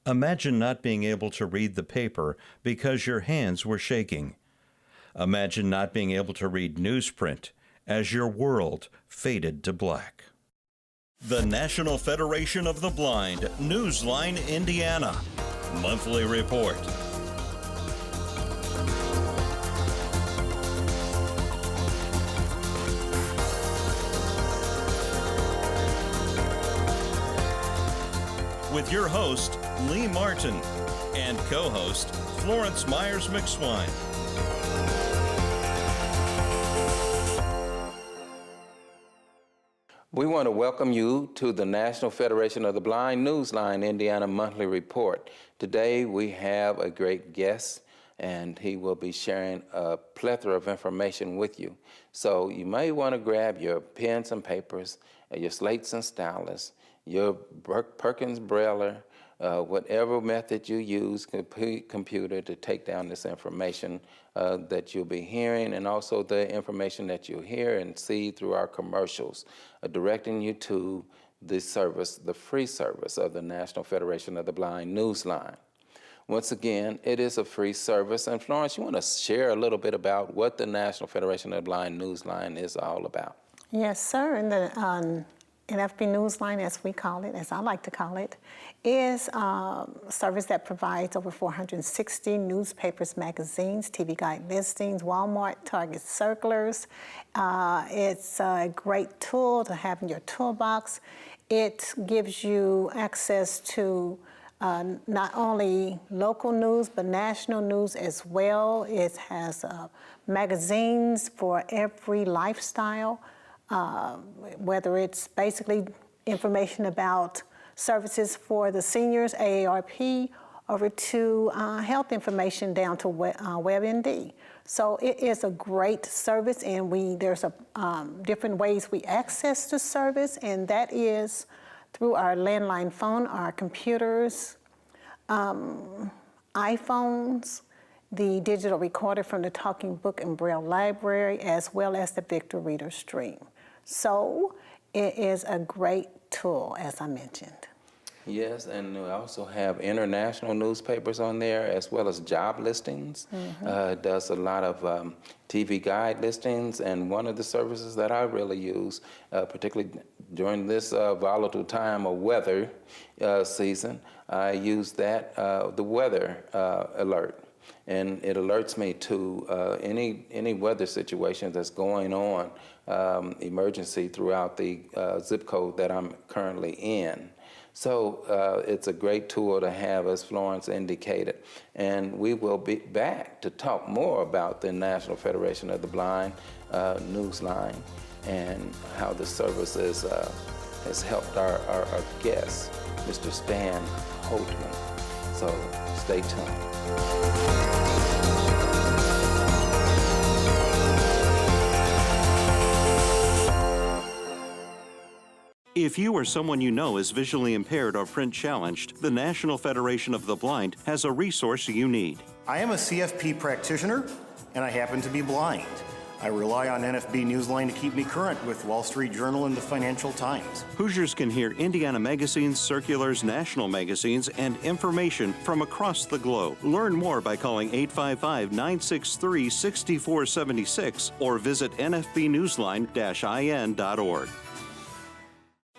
Imagine not being able to read the paper because your hands were shaking. Imagine not being able to read newsprint as your world faded to black. The National Federation of the Blind, Newsline, Indiana. Monthly Report. With your host, Lee Martin, and co-host, Florence Myers-McSwine. We want to welcome you to the National Federation of the Blind Newsline Indiana Monthly Report. Today we have a great guest, and he will be sharing a plethora of information with you. So you may want to grab your pens and papers, your slates and stylus, your Perkins Braille, whatever method you use, computer, to take down this information that you'll be hearing, and also the information that you'll hear and see through our commercials, directing you to the service, the free service of the National Federation of the Blind Newsline. Once again, it is a free service. And Florence, you want to share a little bit about what the National Federation of the Blind Newsline is all about? Yes, sir. And the NFB Newsline, as we call it, as I like to call it, is a service that provides over 460 newspapers, magazines, TV guide listings, Walmart, Target circulars. It's a great tool to have in your toolbox. It gives you access to not only local news, but national news as well. It has magazines for every lifestyle. Whether it's basically information about services for the seniors, AARP, over to health information down to WebMD. So it is a great service, and there's different ways we access the service, and that is through our landline phone, our computers, iPhones, the digital recorder from the Talking Book and Braille Library, as well as the Victor Reader Stream. So it is a great tool, as I mentioned. Yes, and we also have international newspapers on there, as well as job listings. It does a lot of TV guide listings, and one of the services that I really use, particularly during this volatile time of weather season, I use that, the weather alert. And it alerts me to any weather situation that's going on, emergency throughout the zip code that I'm currently in. So it's a great tool to have, as Florence indicated. And we will be back to talk more about the National Federation of the Blind Newsline and how the service has helped our guest, Mr. Stan Holtman. So stay tuned. If you or someone you know is visually impaired or print challenged, the National Federation of the Blind has a resource you need. I am a CFP practitioner, and I happen to be blind. I rely on NFB Newsline to keep me current with Wall Street Journal and the Financial Times. Hoosiers can hear Indiana magazines, circulars, national magazines, and information from across the globe. Learn more by calling 855-963-6476 or visit nfbnewsline-in.org.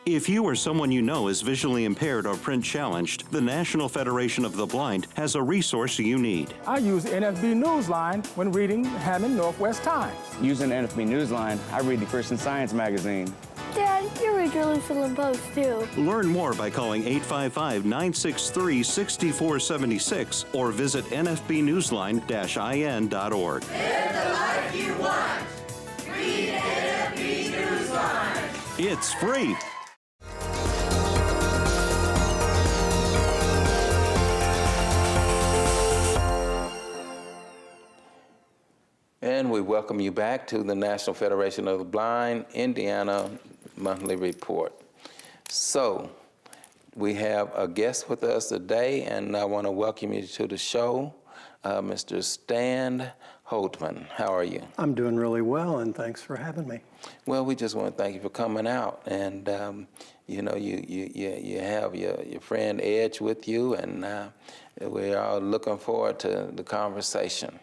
If you or someone you know is visually impaired or print challenged, the National Federation of the Blind has a resource you need. I use NFB Newsline when reading Hammond Northwest Times. Using NFB Newsline, I read the Christian Science magazine. Dad, you read Jerusalem Post too. Learn more by calling 855-963-6476 or visit nfbnewsline-in.org. Live the life you want. Read NFB Newsline. It's free. And we welcome you back to the National Federation of the Blind Indiana Monthly Report. So we have a guest with us today, and I want to welcome you to the show, Mr. Stan Holtman. How are you? I'm doing really well, and thanks for having me. Well, we just want to thank you for coming out, and you know, you have your friend Edge with you, and we're all looking forward to the conversation.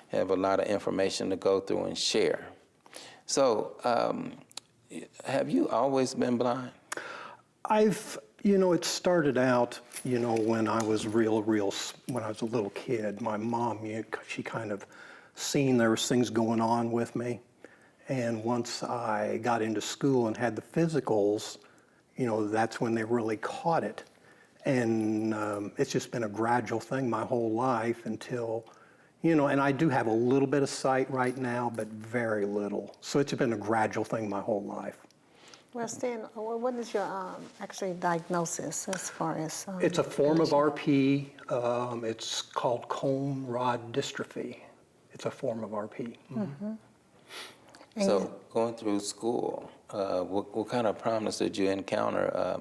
Have a lot of information to go through and share. So, have you always been blind? It started out, when I was when I was a little kid. My mom, she kind of seen there was things going on with me. And once I got into school and had the physicals, that's when they really caught it. And it's just been a gradual thing my whole life until, and I do have a little bit of sight right now, but very little. So it's been a gradual thing my whole life. Well, Stan, what is your actually diagnosis as far as? It's a form of RP. It's called cone rod dystrophy. It's a form of RP. Mm-hmm. So, going through school, what kind of problems did you encounter?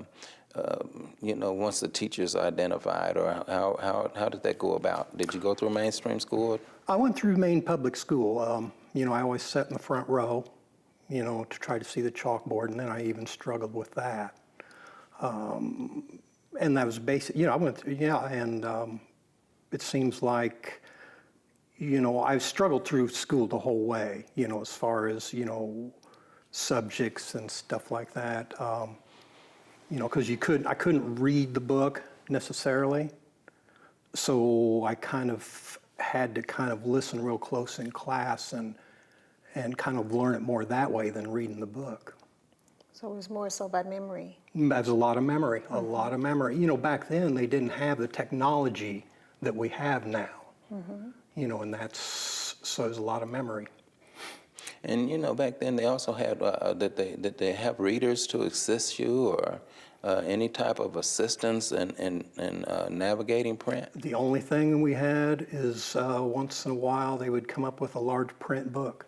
Once the teachers identified, or how did that go about? Did you go through mainstream school? I went through Maine Public School. I always sat in the front row, to try to see the chalkboard, and then I even struggled with that. And that was basic, I went through, and it seems like, I've struggled through school the whole way, as far as, subjects and stuff like that. Because I couldn't read the book necessarily. So I kind of had to listen real close in class and kind of learn it more that way than reading the book. So it was more so by memory. That's a lot of memory, a lot of memory. Back then they didn't have the technology that we have now. And so there's a lot of memory. And back then they also had did they have readers to assist you, or any type of assistance in navigating print? The only thing we had is once in a while they would come up with a large print book.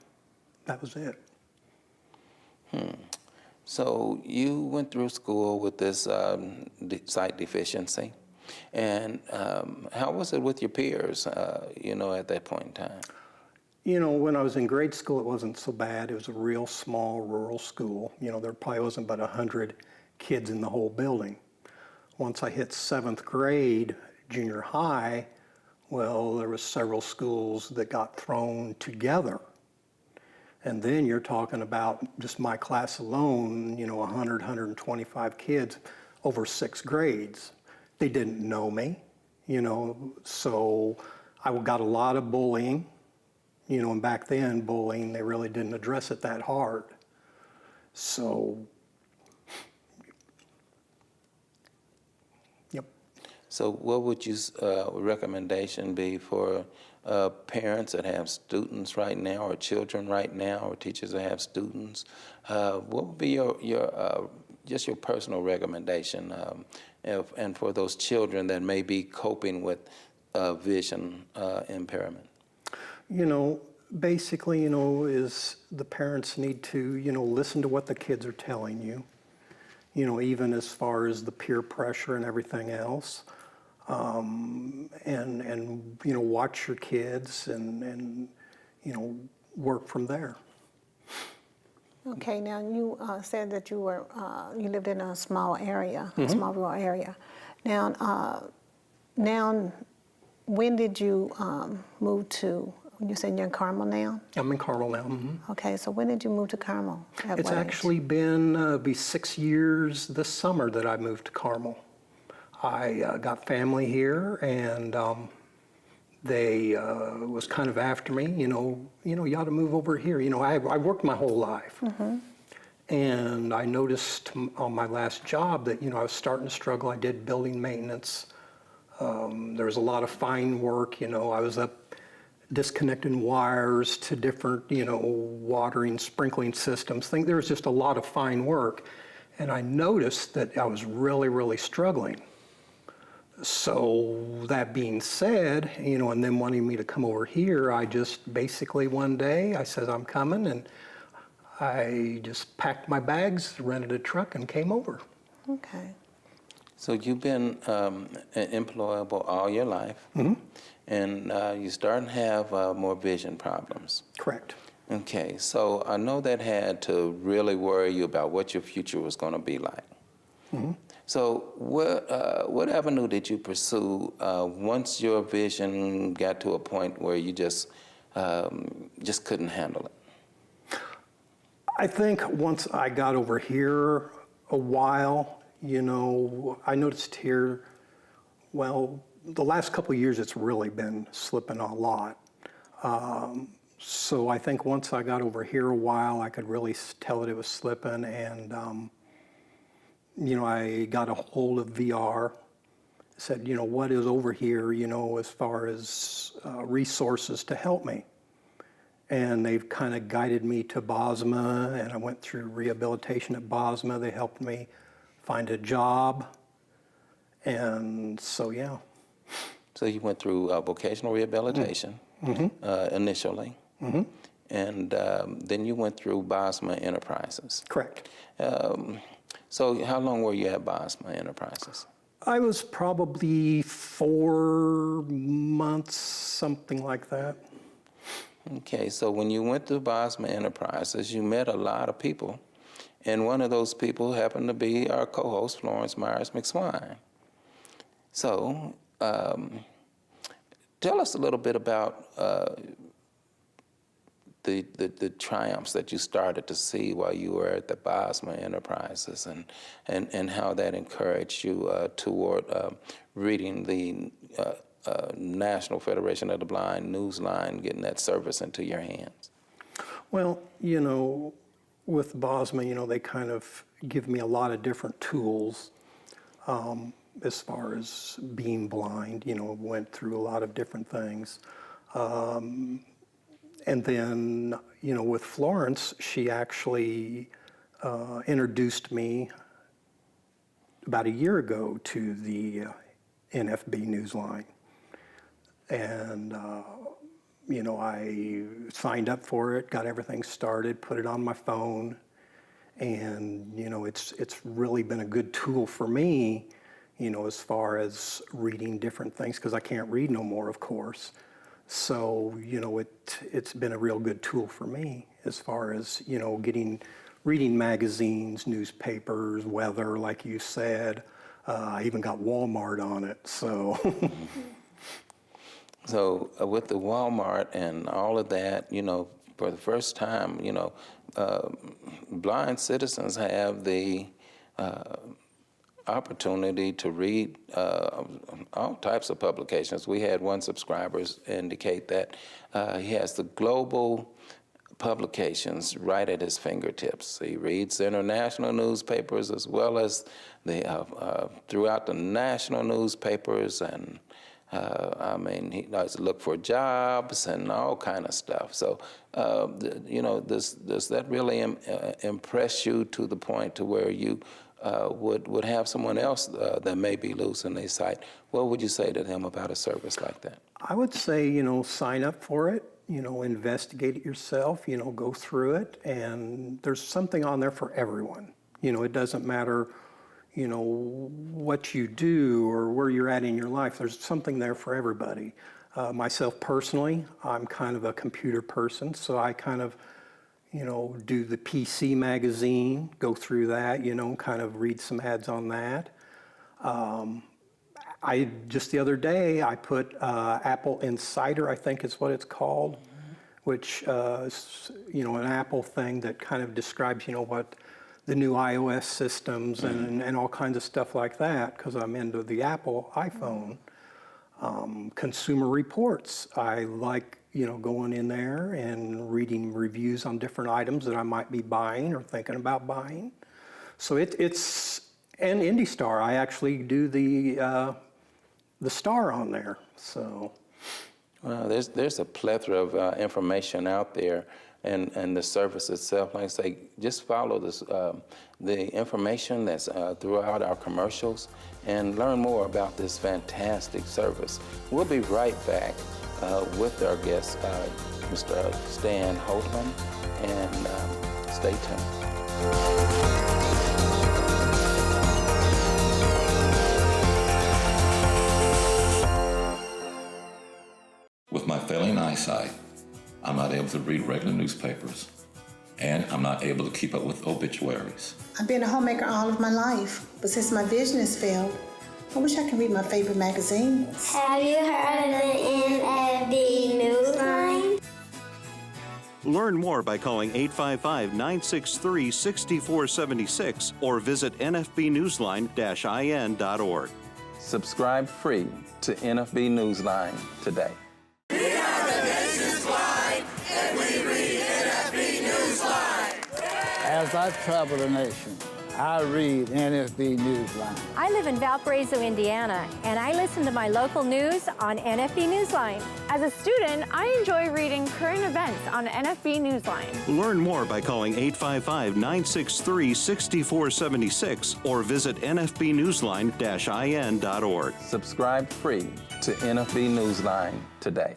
That was it. So you went through school with this sight deficiency, and how was it with your peers, at that point in time? When I was in grade school, it wasn't so bad. It was a real small rural school. There probably wasn't but 100 kids in the whole building. Once I hit 7th grade, junior high, well, there was several schools that got thrown together. And then you're talking about just my class alone, 100, 125 kids over 6 grades. They didn't know me, so I got a lot of bullying, and back then bullying, they really didn't address it that hard. So, yep. So what would your recommendation be for parents that have students right now, or children right now, or teachers that have students? What would be your personal recommendation, and for those children that may be coping with vision impairment? Basically, is the parents need to, listen to what the kids are telling you, even as far as the peer pressure and everything else. And watch your kids and work from there. Okay, now you said that you lived in a small area, a small rural area. Now, when did you move to? You said you're in Carmel now? I'm in Carmel now. Mm-hmm. Okay, so when did you move to Carmel? It's actually been be 6 years this summer that I moved to Carmel. I got family here, and they was kind of after me. You ought to move over here. I worked my whole life, and I noticed on my last job that I was starting to struggle. I did building maintenance. There was a lot of fine work. I was up disconnecting wires to different, watering, sprinkling systems. There was just a lot of fine work, and I noticed that I was really, really struggling. So that being said, and them wanting me to come over here, I just basically one day, I said, I'm coming, and I just packed my bags, rented a truck, and came over. Okay. So you've been employable all your life, and you start to have more vision problems. Correct. Okay, so I know that had to really worry you about what your future was going to be like. So what avenue did you pursue once your vision got to a point where you just couldn't handle it? I think once I got over here a while, you know, I noticed here, well, the last couple of years it's really been slipping a lot. So I think once I got over here a while, I could really tell that it was slipping, and you know, I got a hold of VR, said, you know, what is over here, you know, as far as resources to help me. And they've kind of guided me to Bosma, and I went through rehabilitation at Bosma. They helped me find a job, and so, yeah. So you went through vocational rehabilitation initially, and then you went through Bosma Enterprises. Correct. So how long were you at Bosma Enterprises? I was probably 4 months, something like that. Okay, so when you went to Bosma Enterprises, you met a lot of people, and one of those people happened to be our co-host, Florence Myers McSwine. So tell us a little bit about the triumphs that you started to see while you were at the Bosma Enterprises, and how that encouraged you toward reading the National Federation of the Blind Newsline, getting that service into your hands. Well, you know, with Bosma, you know, they kind of give me a lot of different tools as far as being blind. You know, went through a lot of different things. And then, you know, with Florence, she actually introduced me about a year ago to the NFB Newsline. And, you know, I signed up for it, got everything started, put it on my phone. And, you know, it's really been a good tool for me, you know, as far as reading different things, because I can't read no more, of course. So, you know, it's been a real good tool for me as far as, you know, reading magazines, newspapers, weather, like you said. I even got Walmart on it, so. So with the Walmart and all of that, you know, for the first time, you know, blind citizens have the opportunity to read all types of publications. We had one subscriber indicate that he has the global publications right at his fingertips. He reads international newspapers as well as the throughout the national newspapers, and I mean, he likes to look for jobs and all kind of stuff. So, you know, does that really impress you to the point to where you would have someone else that may be losing their sight? What would you say to them about a service like that? I would say, you know, sign up for it, you know, investigate it yourself, you know, go through it, and there's something on there for everyone. You know, it doesn't matter, you know, what you do or where you're at in your life, there's something there for everybody. Myself personally, I'm kind of a computer person, so I kind of, you know, do the PC magazine, go through that, you know, kind of read some ads on that. I just the other day, I put Apple Insider, I think is what it's called, which is, you know, an Apple thing that kind of describes, you know, what the new iOS systems and all kinds of stuff like that, because I'm into the Apple iPhone. Consumer Reports, I like, you know, going in there and reading reviews on different items that I might be buying or thinking about buying. So it's, and IndyStar, I actually do the star on there, so. Well, there's a plethora of information out there, and the service itself, like I say, just follow this, the information that's throughout our commercials and learn more about this fantastic service. We'll be right back with our guest, Mr. Stan Holtman, and stay tuned. eyesight. I'm not able to read regular newspapers, and I'm not able to keep up with obituaries. I've been a homemaker all of my life, but since my vision has failed, I wish I could read my favorite magazines. Have you heard of the NFB Newsline? Learn more by calling 855-963-6476 or visit nfbnewsline-in.org. Subscribe free to NFB Newsline today. We are the nation's blind, and we read NFB Newsline. As I travel the nation, I read NFB Newsline. I live in Valparaiso, Indiana, and I listen to my local news on NFB Newsline. As a student, I enjoy reading current events on NFB Newsline. Learn more by calling 855-963-6476 or visit nfbnewsline-in.org. Subscribe free to NFB Newsline today.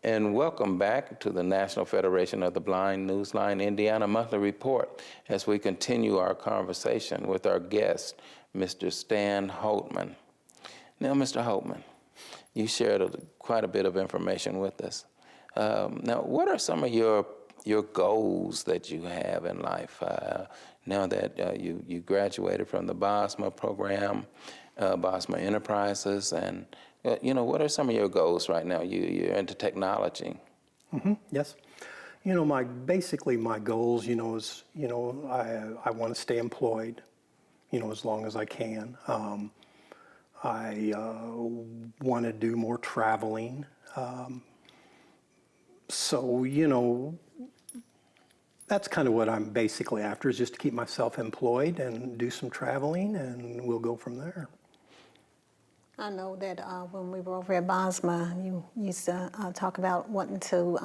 And welcome back to the National Federation of the Blind Newsline Indiana Monthly Report as we continue our conversation with our guest, Mr. Stan Holtman. Now, Mr. Holtman, you shared quite a bit of information with us. Now, what are some of your goals that you have in life now that you graduated from the BOSMA program, BOSMA Enterprises, and what are some of your goals right now? You're into technology. Yes. Basically my goals, is, I want to stay employed, as long as I can. I want to do more traveling. So, that's kind of what I'm basically after, is just to keep myself employed and do some traveling, and we'll go from there. I know that when we were over at BOSMA, you used to talk about wanting to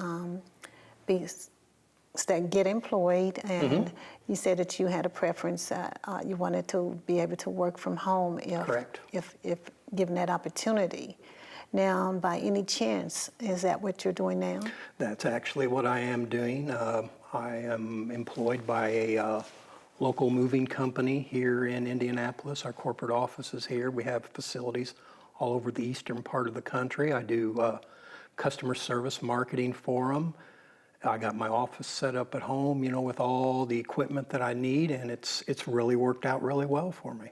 get employed, and you said that you had a preference. You wanted to be able to work from home if given that opportunity. Now, by any chance, is that what you're doing now? That's actually what I am doing. I am employed by a local moving company here in Indianapolis. Our corporate office is here. We have facilities all over the eastern part of the country. I do customer service marketing for them. I got my office set up at home, with all the equipment that I need, and it's really worked out really well for me.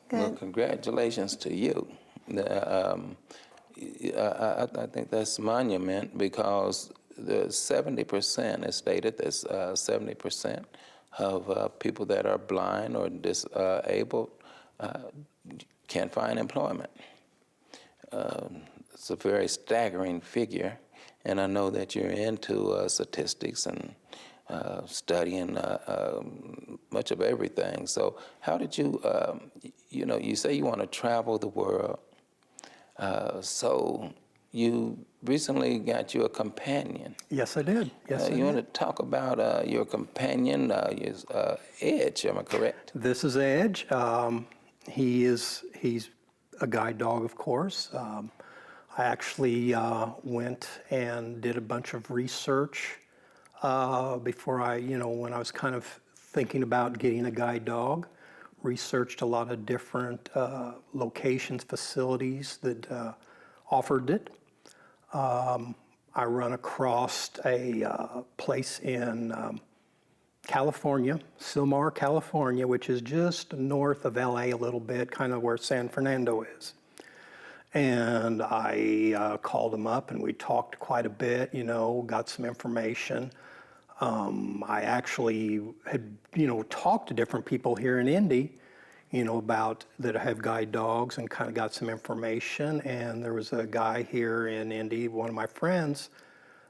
Good. Well, congratulations to you. I think that's monument, because the 70% is stated that 70% of people that are blind or disabled can't find employment. It's a very staggering figure, and I know that you're into statistics and studying much of everything. So how did you, you say you want to travel the world, so you recently got you a companion. Yes, I did. Yes, you want to talk about your companion, Edge, am I correct? This is Edge. He's a guide dog, of course. I actually went and did a bunch of research before when I was kind of thinking about getting a guide dog. Researched a lot of different locations, facilities that offered it. I run across a place in California, Sylmar, California, which is just north of LA a little bit, kind of where San Fernando is. And I called him up and we talked quite a bit, got some information. I actually had, talked to different people here in Indy, about that have guide dogs, and kind of got some information. And there was a guy here in Indy, one of my friends,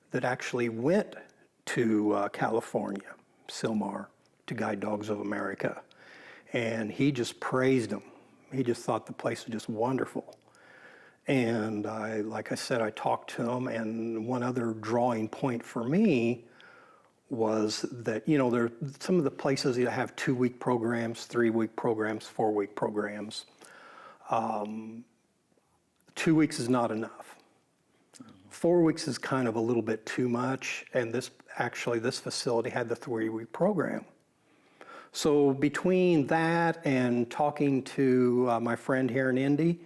that actually went to California, Sylmar, to Guide Dogs of America. And he just praised them. He just thought the place was just wonderful. And like I said, I talked to him, and one other drawing point for me was that, there are some of the places that have 2-week programs, 3-week programs, 4-week programs. 2 weeks is not enough. 4 weeks is kind of a little bit too much, and this facility had the 3-week program. So between that and talking to my friend here in Indy,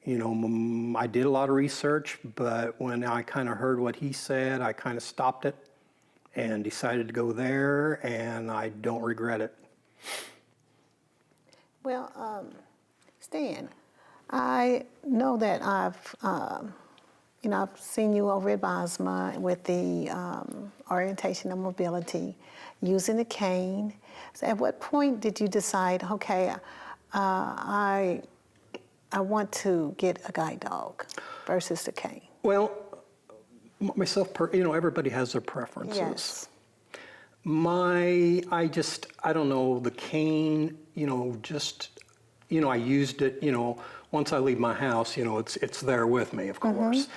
you know, I did a lot of research, but when I kind of heard what he said, I kind of stopped it and decided to go there, and I don't regret it. Well, Stan, I know that I've seen you over at Bosma with the orientation and mobility, using the cane. So at what point did you decide, okay, I want to get a guide dog versus the cane? Well, myself, you know, everybody has their preferences. Yes. I don't know, the cane, you know, I used it, you know, once I leave my house, you know, it's there with me, of course.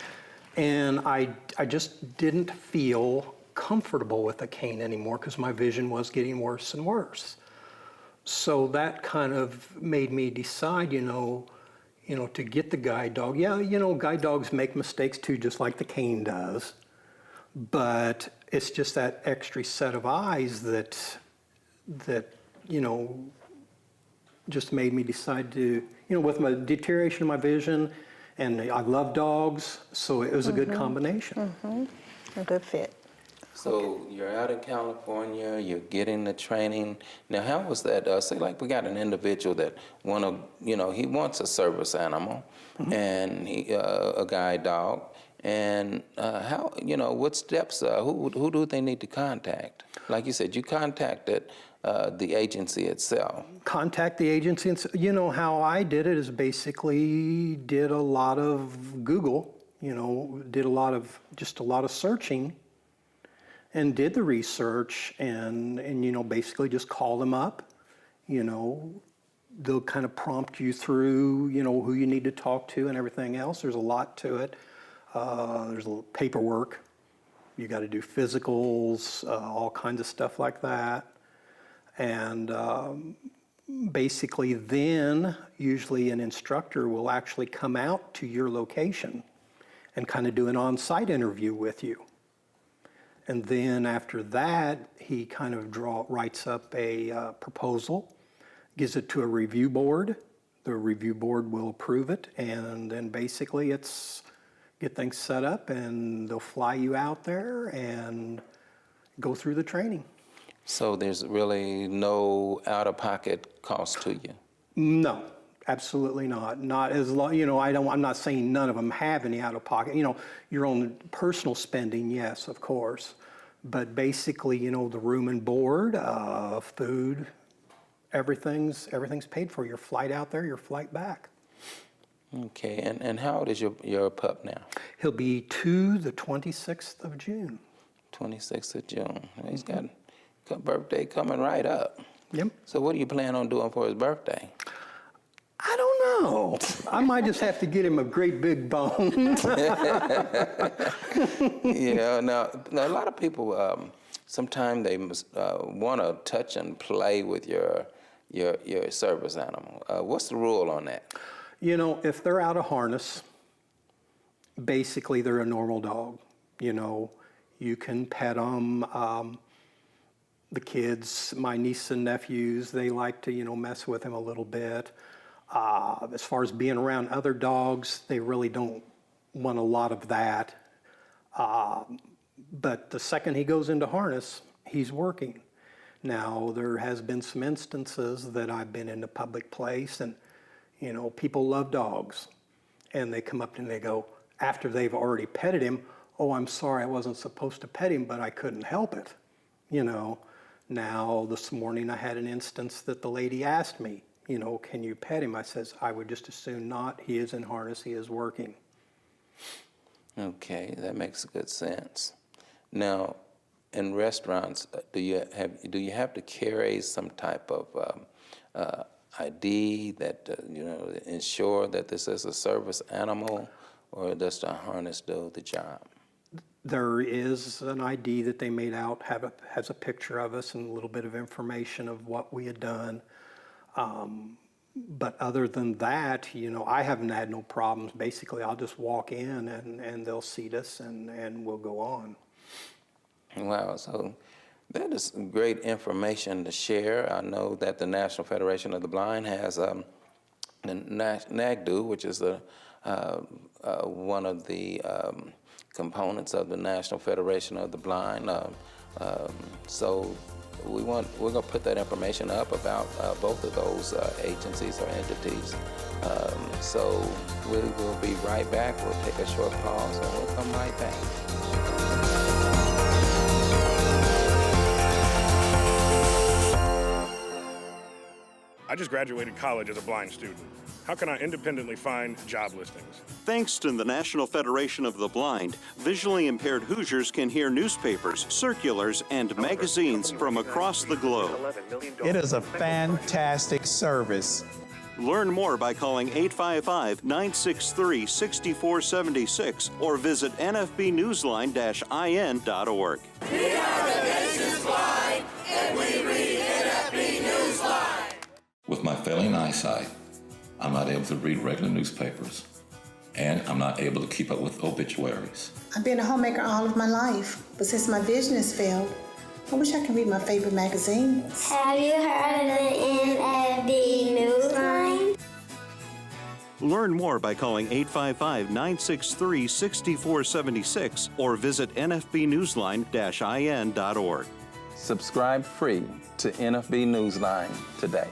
And I just didn't feel comfortable with the cane anymore because my vision was getting worse and worse. So that kind of made me decide, you know, to get the guide dog. Yeah, you know, guide dogs make mistakes too, just like the cane does. But it's just that extra set of eyes that you know, just made me decide to, you know, with my deterioration of my vision, and I love dogs, so it was a good combination. A good fit. So you're out in California, you're getting the training. Now, how was that? Say like we got an individual that he wants a service animal and a guide dog. And how, you know, what steps, who do they need to contact? Like you said, you contacted the agency itself. Contact the agency. And, you know, how I did it is basically did a lot of Google, you know, did a lot of searching and did the research and you know, basically just call them up, you know, they'll kind of prompt you through, you know, who you need to talk to and everything else. There's a lot to it. There's a little paperwork. You got to do physicals, all kinds of stuff like that. And basically then, usually an instructor will actually come out to your location and kind of do an on-site interview with you. And then after that, he kind of writes up a proposal, gives it to a review board. The review board will approve it, and then basically it's get things set up, and they'll fly you out there and go through the training. So there's really no out-of-pocket cost to you? No, absolutely not. Not as long, you know, I'm not saying none of them have any out-of-pocket. You know, your own personal spending, yes, of course. But basically, you know, the room and board, food, everything's paid for. Your flight out there, your flight back. Okay, and how old is your pup now? He'll be 2 the 26th of June. 26th of June. He's got a birthday coming right up. Yep. So what do you plan on doing for his birthday? I don't know. I might just have to get him a great big bone. Yeah, now a lot of people, sometimes they want to touch and play with your service animal. What's the rule on that? You know, if they're out of harness, basically they're a normal dog. You know, you can pet them. The kids, my nieces and nephews, they like to, you know, mess with him a little bit. As far as being around other dogs, they really don't want a lot of that. But the second he goes into harness, he's working. Now, there has been some instances that I've been in a public place and, you know, people love dogs. And they come up and they go, after they've already petted him, oh, I'm sorry, I wasn't supposed to pet him, but I couldn't help it. You know, now this morning I had an instance that the lady asked me, you know, can you pet him? I says, I would just as soon not. He is in harness, he is working. Okay, that makes good sense. Now, in restaurants, do you have to carry some type of ID that you know, ensure that this is a service animal, or does the harness do the job? There is an ID that they made out, has a picture of us and a little bit of information of what we had done. But other than that, you know, I haven't had no problems. Basically, I'll just walk in and they'll seat us and we'll go on. Wow, so That is great information to share. I know that the National Federation of the Blind has the NAGDU, which is one of the components of the National Federation of the Blind. So we're going to put that information up about both of those agencies or entities. So we will be right back. We'll take a short pause and we'll come right back. I just graduated college as a blind student. How can I independently find job listings? Thanks to the National Federation of the Blind, visually impaired Hoosiers can hear newspapers, circulars, and magazines from across the globe. It is a fantastic service. Learn more by calling 855-963-6476 or visit nfbnewsline-in.org. We are the nation's blind, and we read NFB Newsline. With my failing eyesight, I'm not able to read regular newspapers, and I'm not able to keep up with obituaries. I've been a homemaker all of my life, but since my vision has failed, I wish I could read my favorite magazines. Have you heard of the NFB Newsline? Learn more by calling 855-963-6476 or visit nfbnewsline-in.org. Subscribe free to NFB Newsline today.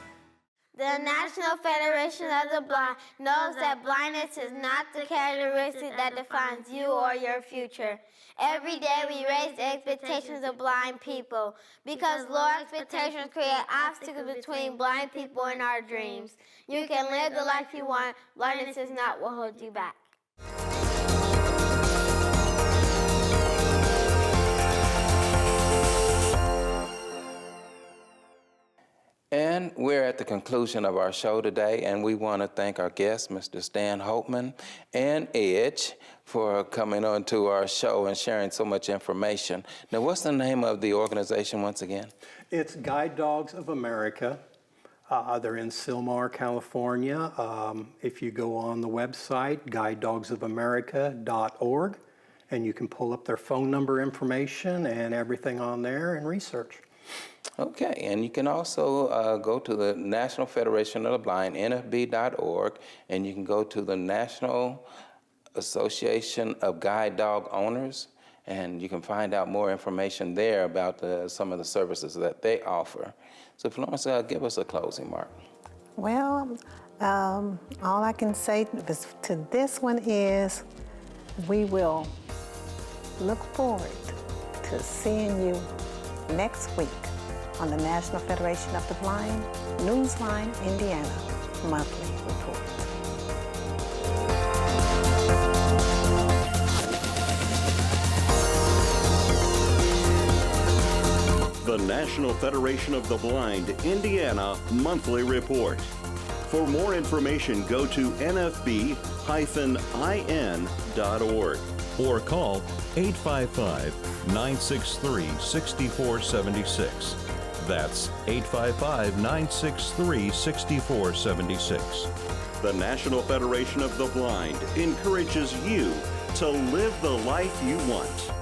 The National Federation of the Blind knows that blindness is not the characteristic that defines you or your future. Every day we raise the expectations of blind people because low expectations create obstacles between blind people and our dreams. You can live the life you want. Blindness is not what holds you back. And we're at the conclusion of our show today, and we want to thank our guests, Mr. Stan Holtman and Edge, for coming on to our show and sharing so much information. Now, what's the name of the organization once again? It's Guide Dogs of America. They're in Sylmar, California. If you go on the website, guidedogsofamerica.org, and you can pull up their phone number information and everything on there and research. Okay, and you can also go to the National Federation of the Blind, nfb.org, and you can go to the National Association of Guide Dog Owners, and you can find out more information there about some of the services that they offer. So Florence, give us a closing, Mark. Well, all I can say to this one is we will look forward to seeing you next week on the National Federation of the Blind Newsline Indiana Monthly Report. The National Federation of the Blind Indiana Monthly Report. For more information, go to nfb-in.org or call 855-963-6476. That's 855-963-6476. The National Federation of the Blind encourages you to live the life you want.